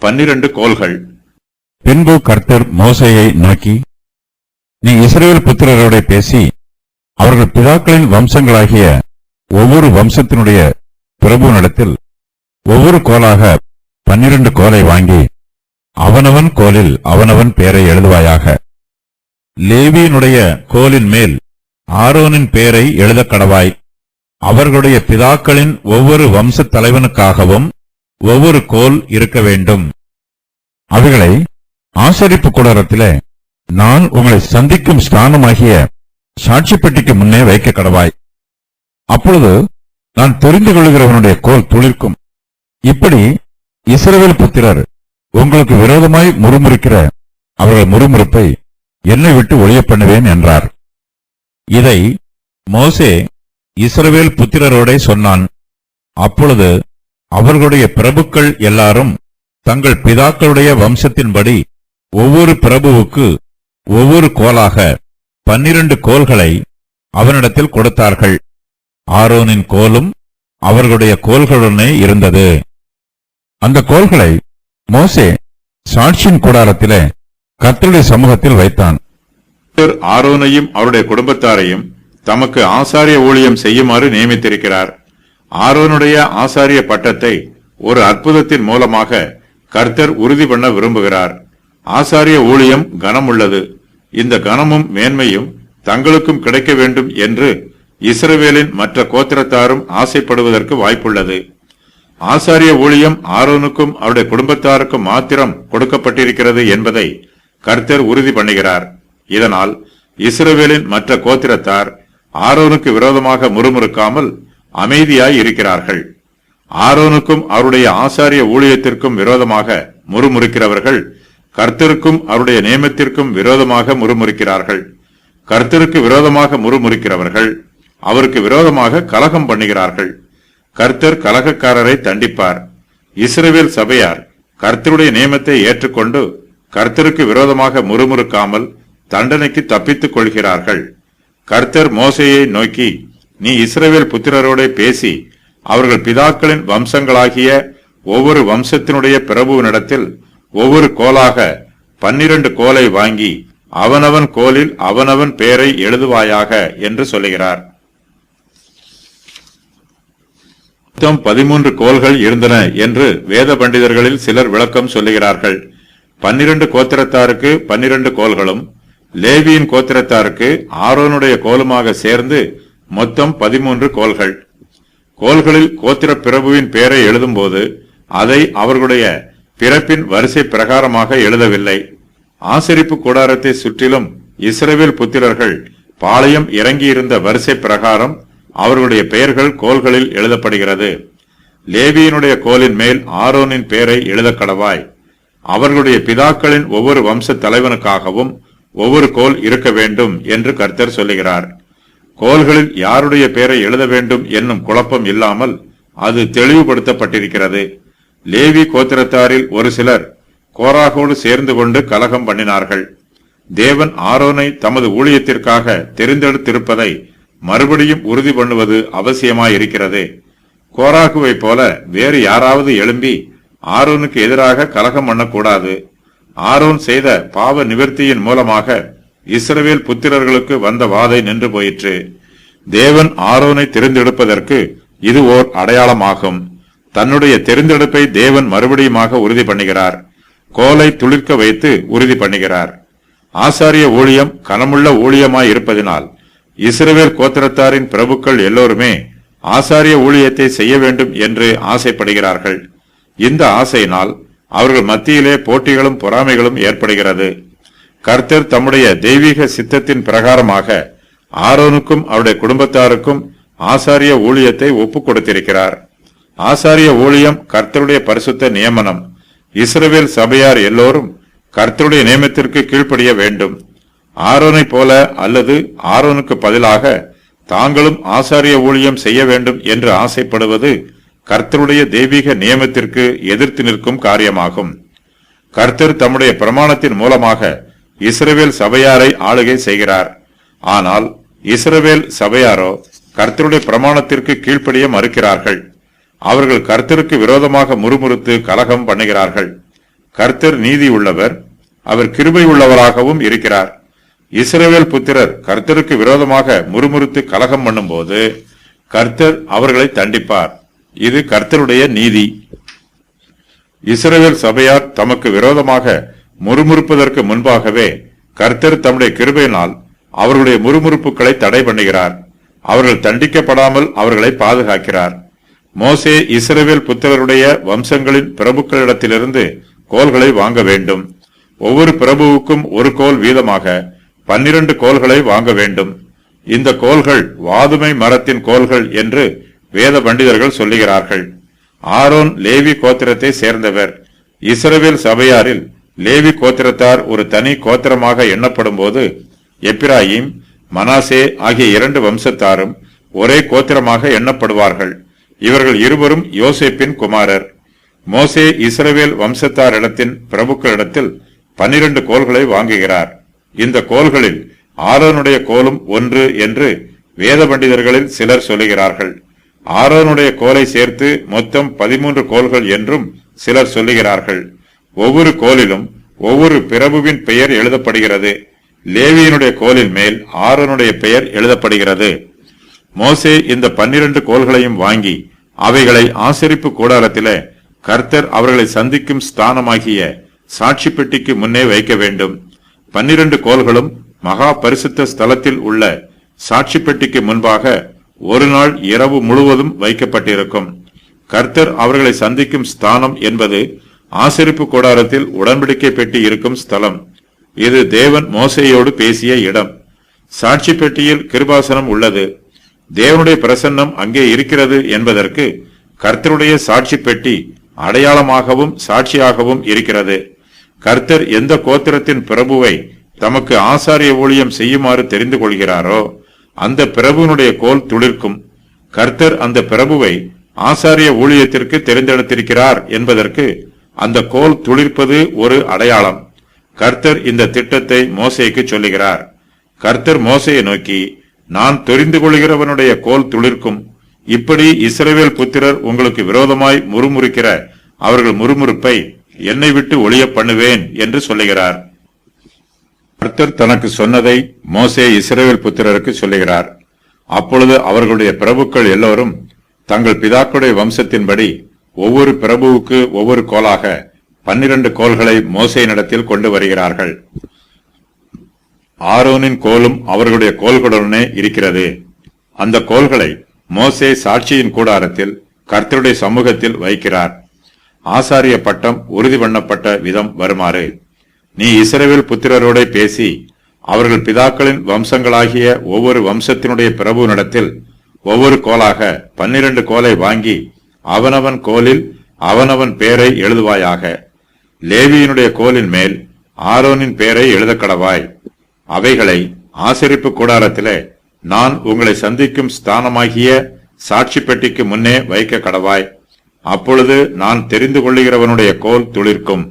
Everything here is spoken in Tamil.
12 கோல்கள். பின்பு கர்த்தர் மோசேயை நோக்கி, நீ இஸ்ரவேல் புத்திரரோட பேசி அவர்கள் பிதாக்களின் வம்சங்களாகிய ஒவ்வொரு வம்சத்தினுடைய பிரபுவினிடத்தில் ஒவ்வொரு கோலாக 12 கோலை வாங்கி அவனவன் கோலில் அவனவன் பெயரை எழுதுவாயாக. லேவியினுடைய கோலின் மேல் ஆரோனின் பெயரை எழுதக் கடவாய். அவர்களுடைய பிதாக்களின் ஒவ்வொரு வம்சத் தலைவனுக்காகவும் ஒவ்வொரு கோல் இருக்க வேண்டும். அவைகளை ஆசரிப்பு கூடாரத்திலே நான் உங்களை சந்திக்கும் ஸ்தானமாகிய சாட்சிப்பெட்டிக்கு முன்னே வைக்க கடவாய். அப்பொழுது நான் தெரிந்து கொள்கிறவனுடைய கோல் துளிர்க்கும். இப்படி இஸ்ரவேல் புத்திரர் உங்களுக்கு விரோதமாய் முறுமுறுக்கிற அவர்கள் முறுமுறுப்பை என்னை விட்டு ஒழிய பண்ணுவேன் என்றார். இதை மோசே இஸ்ரவேல் புத்திரரோடே சொன்னான். அப்பொழுது அவர்களுடைய பிரபுக்கள் எல்லாரும் தங்கள் பிதாக்களுடைய வம்சத்தின்படி ஒவ்வொரு பிரபுவுக்கு ஒவ்வொரு கோலாக 12 கோல்களை அவனிடத்தில் கொடுத்தார்கள். ஆரோனின் கோலும் அவர்களுடைய கோல்களுடனே இருந்தது. அந்த கோல்களை மோசே சாட்சியின் கூடாரத்திலே கர்த்தருடைய சமூகத்தில் வைத்தான். ஆரோனையும் அவருடைய குடும்பத்தாரையும் தமக்கு ஆசாரிய ஊழியம் செய்யுமாறு நியமித்திருக்கிறார். ஆரோனுடைய ஆசாரிய பட்டத்தை ஒரு அற்புதத்தின் மூலமாக கர்த்தர் உறுதி பண்ண விரும்புகிறார். ஆசாரிய ஊழியம் கனமுள்ளது. இந்த கனமும் மேன்மையும் தங்களுக்கும் கிடைக்க வேண்டும் என்று இஸ்ரவேலின் மற்ற கோத்திரத்தாரும் ஆசைப்படுவதற்கு வாய்ப்புள்ளது. ஆசாரிய ஊழியம் ஆரோனுக்கும் அவருடைய குடும்பத்தாருக்கும் மாத்திரம் கொடுக்கப்பட்டிருக்கிறது என்பதை கர்த்தர் உறுதி பண்ணுகிறார். இதனால் இஸ்ரவேலின் மற்ற கோத்திரத்தார் ஆரோனுக்கு விரோதமாக முறுமுறுக்காமல் அமைதியாய் இருக்கிறார்கள். ஆரோனுக்கும் அவருடைய ஆசாரிய ஊழியத்திற்கும் விரோதமாக முறுமுறுக்கிறவர்கள் கர்த்தருக்கும் அவருடைய நியமத்திற்கும் விரோதமாக முறுமுறுக்கிறார்கள். கர்த்தருக்கு விரோதமாக முறுமுறுக்கிறவர்கள் அவருக்கு விரோதமாக கலகம் பண்ணுகிறார்கள். கர்த்தர் கலகக்காரரை தண்டிப்பார். இஸ்ரவேல் சபையார் கர்த்தருடைய நியமத்தை ஏற்றுக்கொண்டு கர்த்தருக்கு விரோதமாக முறுமுறுக்காமல் தண்டனைக்கு தப்பித்துக் கொள்கிறார்கள். கர்த்தர் மோசேயை நோக்கி, நீ இஸ்ரவேல் புத்திரரோட பேசி அவர்கள் பிதாக்களின் வம்சங்களாகிய ஒவ்வொரு வம்சத்தினுடைய பிரபுவினிடத்தில் ஒவ்வொரு கோலாக 12 கோலை வாங்கி அவனவன் கோலில் அவனவன் பெயரை எழுதுவாயாக என்று சொல்லுகிறார். மொத்தம் 13 கோல்கள் இருந்தன என்று வேத பண்டிதர்களில் சிலர் விளக்கம் சொல்லுகிறார்கள். 12 கோத்திரத்தாருக்கு 12 கோல்களும் லேவியின் கோத்திரத்தாருக்கு ஆரோனுடைய கோலுமாக சேர்ந்து மொத்தம் 13 கோல்கள். கோல்களில் கோத்திர பிரபுவின் பெயரை எழுதும்போது அதை அவர்களுடைய பிறப்பின் வரிசை பிரகாரமாக எழுதவில்லை. ஆசரிப்பு கூடாரத்தை சுற்றிலும் இஸ்ரவேல் புத்திரர்கள் பாளையம் இறங்கியிருந்த வரிசை பிரகாரம் அவர்களுடைய பெயர்கள் கோல்களில் எழுதப்படுகிறது. லேவியினுடைய கோலின் மேல் ஆரோனின் பெயரை எழுத கடவாய். அவர்களுடைய பிதாக்களின் ஒவ்வொரு வம்ச தலைவனுக்காகவும் ஒவ்வொரு கோல் இருக்க வேண்டும் என்று கர்த்தர் சொல்லுகிறார். கோல்களில் யாருடைய பெயரை எழுத வேண்டும் என்னும் குழப்பம் இல்லாமல் அது தெளிவுபடுத்தப்பட்டிருக்கிறது. லேவி கோத்திரத்தாரில் ஒரு சிலர் கோராகோடு சேர்ந்து கொண்டு கலகம் பண்ணினார்கள். தேவன் ஆரோனை தமது ஊழியத்திற்காக தெரிந்தெடுத்திருப்பதை மறுபடியும் உறுதி பண்ணுவது அவசியமாயிருக்கிறது. கோராகுவை போல வேறு யாராவது எழும்பி ஆரோனுக்கு எதிராக கலகம் பண்ணக்கூடாது. ஆரோன் செய்த பாவ நிவர்த்தியின் மூலமாக இஸ்ரவேல் புத்திரர்களுக்கு வந்த வாதை நின்று போயிற்று. தேவன் ஆரோனை தெரிந்தெடுப்பதற்கு இது ஓர் அடையாளமாகும். தன்னுடைய தெரிந்தெடுப்பை தேவன் மறுபடியுமாக உறுதி பண்ணுகிறார். கோலை துளிர்க்க வைத்து உறுதி பண்ணுகிறார். ஆசாரிய ஊழியம் கனமுள்ள ஊழியமாய் இருப்பதினால் இஸ்ரவேல் கோத்திரத்தாரின் பிரபுக்கள் எல்லோருமே ஆசாரிய ஊழியத்தை செய்ய வேண்டும் என்று ஆசைப்படுகிறார்கள். இந்த ஆசையினால் அவர்கள் மத்தியிலே போட்டிகளும் பொறாமைகளும் ஏற்படுகிறது. கர்த்தர் தம்முடைய தெய்வீக சித்தத்தின் பிரகாரமாக ஆரோனுக்கும் அவருடைய குடும்பத்தாருக்கும் ஆசாரிய ஊழியத்தை ஒப்புக் கொடுத்திருக்கிறார். ஆசாரிய ஊழியம் கர்த்தருடைய பரிசுத்த நியமனம். இஸ்ரவேல் சபையார் எல்லோரும் கர்த்தருடைய நியமத்திற்கு கீழ்ப்படிய வேண்டும். ஆரோனை போல அல்லது ஆரோனுக்கு பதிலாக தாங்களும் ஆசாரிய ஊழியம் செய்ய வேண்டும் என்று ஆசைப்படுவது கர்த்தருடைய தெய்வீக நியமத்திற்கு எதிர்த்து நிற்கும் காரியமாகும். கர்த்தர் தம்முடைய பிரமாணத்தின் மூலமாக இஸ்ரவேல் சபையாரை ஆளுகை செய்கிறார். ஆனால் இஸ்ரவேல் சபையாரோ கர்த்தருடைய பிரமாணத்திற்கு கீழ்ப்படிய மறுக்கிறார்கள். அவர்கள் கர்த்தருக்கு விரோதமாக முறுமுறுத்து கலகம் பண்ணுகிறார்கள். கர்த்தர் நீதி உள்ளவர், அவர் கிருபை உள்ளவராகவும் இருக்கிறார். இஸ்ரவேல் புத்திரர் கர்த்தருக்கு விரோதமாக முறுமுறுத்து கலகம் பண்ணும்போது கர்த்தர் அவர்களை தண்டிப்பார். இது கர்த்தருடைய நீதி. இஸ்ரவேல் சபையார் தமக்கு விரோதமாக முறுமுறுப்பதற்கு முன்பாகவே கர்த்தர் தம்முடைய கிருபையினால் அவர்களுடைய முறுமுறுப்புகளை தடை பண்ணுகிறார். அவர்கள் தண்டிக்கப்படாமல் அவர்களை பாதுகாக்கிறார். மோசே இஸ்ரவேல் புத்திரருடைய வம்சங்களின் பிரபுக்களிடத்திலிருந்து கோல்களை வாங்க வேண்டும். ஒவ்வொரு பிரபுவுக்கும் ஒரு கோல் வீதமாக 12 கோல்களை வாங்க வேண்டும். இந்த கோல்கள் வாதுமை மரத்தின் கோல்கள் என்று வேத பண்டிதர்கள் சொல்லுகிறார்கள். ஆரோன் லேவி கோத்திரத்தை சேர்ந்தவர். இஸ்ரவேல் சபையாரில் லேவி கோத்திரத்தார் ஒரு தனி கோத்திரமாக எண்ணப்படும் போது எப்பிராயிம், மனாசே ஆகிய 2 வம்சத்தாரும் ஒரே கோத்திரமாக எண்ணப்படுவார்கள். இவர்கள் இருவரும் யோசேப்பின் குமாரர். மோசே இஸ்ரவேல் வம்சத்தாரிடத்தின் பிரபுக்களிடத்தில் 12 கோல்களை வாங்குகிறார். இந்த கோல்களில் ஆரோனுடைய கோலும் ஒன்று என்று வேத பண்டிதர்களில் சிலர் சொல்லுகிறார்கள். ஆரோனுடைய கோலை சேர்த்து மொத்தம் 13 கோல்கள் என்றும் சிலர் சொல்லுகிறார்கள். ஒவ்வொரு கோலிலும் ஒவ்வொரு பிரபுவின் பெயர் எழுதப்படுகிறது. லேவியினுடைய கோலின் மேல் ஆரோனுடைய பெயர் எழுதப்படுகிறது. மோசே இந்த 12 கோல்களையும் வாங்கி அவைகளை ஆசரிப்பு கூடாரத்திலே கர்த்தர் அவர்களை சந்திக்கும் ஸ்தானமாகிய சாட்சி பெட்டிக்கு முன்னே வைக்க வேண்டும். 12 கோல்களும் மகா பரிசுத்த ஸ்தலத்தில் உள்ள சாட்சி பெட்டிக்கு முன்பாக ஒரு நாள் இரவு முழுவதும் வைக்கப்பட்டிருக்கும். கர்த்தர் அவர்களை சந்திக்கும் ஸ்தானம் என்பது ஆசரிப்பு கூடாரத்தில் உடன்படிக்கை பெட்டி இருக்கும் ஸ்தலம். இது தேவன் மோசேயோடு பேசிய இடம். சாட்சி பெட்டியில் கிருபாசனம் உள்ளது. தேவனுடைய பிரசன்னம் அங்கே இருக்கிறது என்பதற்கு கர்த்தருடைய சாட்சி பெட்டி அடையாளமாகவும் சாட்சியாகவும் இருக்கிறது. கர்த்தர் எந்த கோத்திரத்தின் பிரபுவை தமக்கு ஆசாரிய ஊழியம் செய்யுமாறு தெரிந்து கொள்கிறாரோ அந்த பிரபுனுடைய கோல் துளிர்க்கும். கர்த்தர் அந்த பிரபுவை ஆசாரிய ஊழியத்திற்கு தெரிந்தெடுத்திருக்கிறார் என்பதற்கு அந்த கோல் துளிர்ப்பது ஒரு அடையாளம். கர்த்தர் இந்த திட்டத்தை மோசேக்கு சொல்லுகிறார். கர்த்தர் மோசேயை நோக்கி, நான் தெரிந்து கொள்கிறவனுடைய கோல் துளிர்க்கும். இப்படி இஸ்ரவேல் புத்திரர் உங்களுக்கு விரோதமாய் முறுமுறுக்கிற அவர்கள் முறுமுறுப்பை என்னை விட்டு ஒழிய பண்ணுவேன் என்று சொல்லுகிறார். கர்த்தர் தனக்கு சொன்னதை மோசே இஸ்ரவேல் புத்திரருக்கு சொல்லுகிறார். அப்பொழுது அவர்களுடைய பிரபுக்கள் எல்லோரும் தங்கள் பிதாக்களுடைய வம்சத்தின்படி ஒவ்வொரு பிரபுவுக்கு ஒவ்வொரு கோலாக 12 கோல்களை மோசேயினிடத்தில் கொண்டு வருகிறார்கள். ஆரோனின் கோலும் அவர்களுடைய கோல்களுடனே இருக்கிறது. அந்த கோல்களை மோசே சாட்சியின் கூடாரத்தில் கர்த்தருடைய சமூகத்தில் வைக்கிறார். ஆசாரிய பட்டம் உறுதி பண்ணப்பட்ட விதம் வருமாறு, நீ இஸ்ரவேல் புத்திரரோட பேசி அவர்கள் பிதாக்களின் வம்சங்களாகிய ஒவ்வொரு வம்சத்தினுடைய பிரபுவினிடத்தில் ஒவ்வொரு கோலாக 12 கோலை வாங்கி அவனவன் கோலில் அவனவன் பேரை எழுதுவாயாக. லேவியினுடைய கோலின் மேல் ஆரோனின் பேரை எழுத கடவாய். அவைகளை ஆசரிப்பு கூடாரத்திலே நான் உங்களை சந்திக்கும் ஸ்தானமாகிய சாட்சி பெட்டிக்கு முன்னே வைக்க கடவாய். அப்பொழுது நான் தெரிந்து கொள்ளுகிறவனுடைய கோல் துளிர்க்கும்.